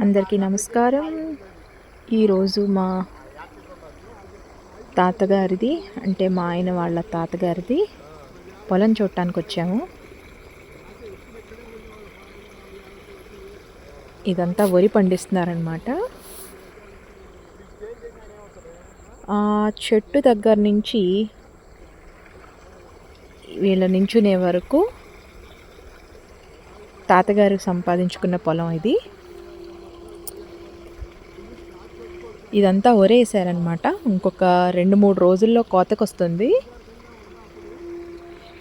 అందరికీ నమస్కారం. ఈరోజు మా తాతగారిది అంటే మా ఆయన వాళ్ళ తాతగారిది పొలం చూడటానికి వచ్చాము. ఇదంతా వరి పండిస్తున్నారనమాట. ఆ చెట్టు దగ్గర నుంచి వీళ్ళ నించునే వరకు తాతగారు సంపాదించుకున్న పొలం ఇది. ఇదంతా ఒరేసారనమాట. ఇంకొక 2-3 రోజుల్లో కోతకు వస్తుంది.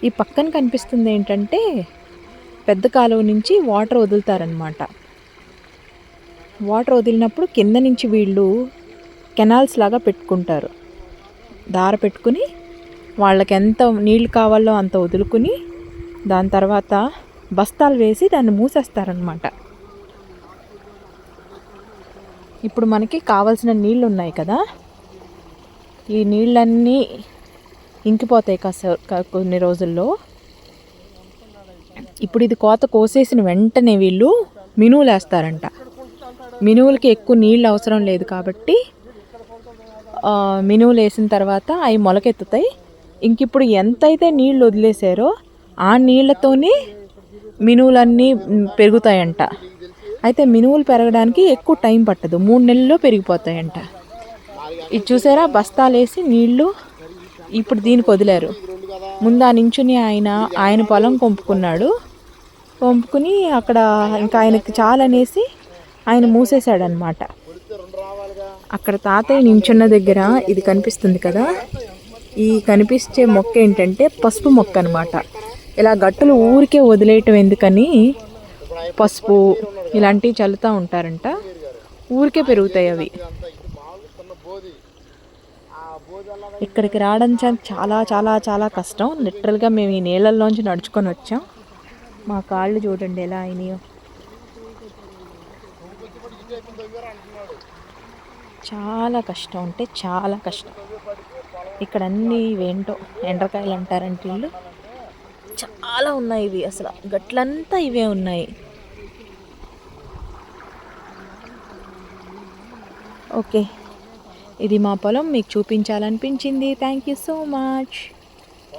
ఈ పక్కన కనిపిస్తుంది ఏంటంటే పెద్ద కాలువ నుంచి వాటర్ వదులుతారనమాట. వాటర్ వదిలినప్పుడు కింద నుంచి వీళ్ళు కెనాల్స్ లాగా పెట్టుకుంటారు. దార పెట్టుకుని వాళ్ళకి ఎంత నీళ్ళు కావాలో అంత వదులుకుని దాని తర్వాత బస్తాలు వేసి దాన్ని మూసేస్తారనమాట. ఇప్పుడు మనకి కావాల్సిన నీళ్ళు ఉన్నాయి కదా, ఈ నీళ్ళన్నీ ఇంకిపోతాయి కొన్ని రోజుల్లో. ఇప్పుడు ఇది కోత కోసేసిన వెంటనే వీళ్ళు మినువులు వేస్తారంట. మినువులకి ఎక్కువ నీళ్ళు అవసరం లేదు కాబట్టి మినువులు వేసిన తర్వాత అవి మొలకెత్తుతాయి. ఇంకిప్పుడు ఎంతైతే నీళ్ళు వదిలేసారో ఆ నీళ్ళతోనే మినువులన్నీ పెరుగుతాయంట. అయితే మినువులు పెరగడానికి ఎక్కువ టైం పట్టదు, 3 నెలల్లో పెరిగిపోతాయంట. ఇది చూసారా, బస్తాలు వేసి నీళ్లు ఇప్పుడు దీనికి వదిలారు. ముందు ఆ నించుని ఆయన పొలం కొంపుకుని అక్కడ ఇంకా ఆయనకి చాలనేసి ఆయన మూసేశాడనమాట. అక్కడ తాతయ్య నించున్న దగ్గర ఇది కనిపిస్తుంది కదా, ఈ కనిపించే మొక్క ఏంటంటే పసుపు మొక్క అనమాట. ఇలా గట్టులు ఊరికే వదిలేయటం ఎందుకని పసుపు ఇలాంటివి చల్లుతూ ఉంటారంట. ఊరికే పెరుగుతాయి అవి. ఇక్కడికి రావడం చాలా చాలా చాలా కష్టం. లిటరల్గా మేము ఈ నీళ్ళల్లోంచి నడుచుకొని వచ్చాం. మా కాళ్ళు చూడండి ఎలా అయినాయో. చాలా కష్టం అంటే చాలా కష్టం. ఇక్కడ అన్నీ ఏంటో ఎండ్రకాయలు అంటారంటే వీళ్ళు, చాలా ఉన్నాయి ఇవి. అసలు గట్లంతా ఇవే ఉన్నాయి. ఓకే, ఇది మా పొలం మీకు చూపించాలనిపించింది. Thank you so much.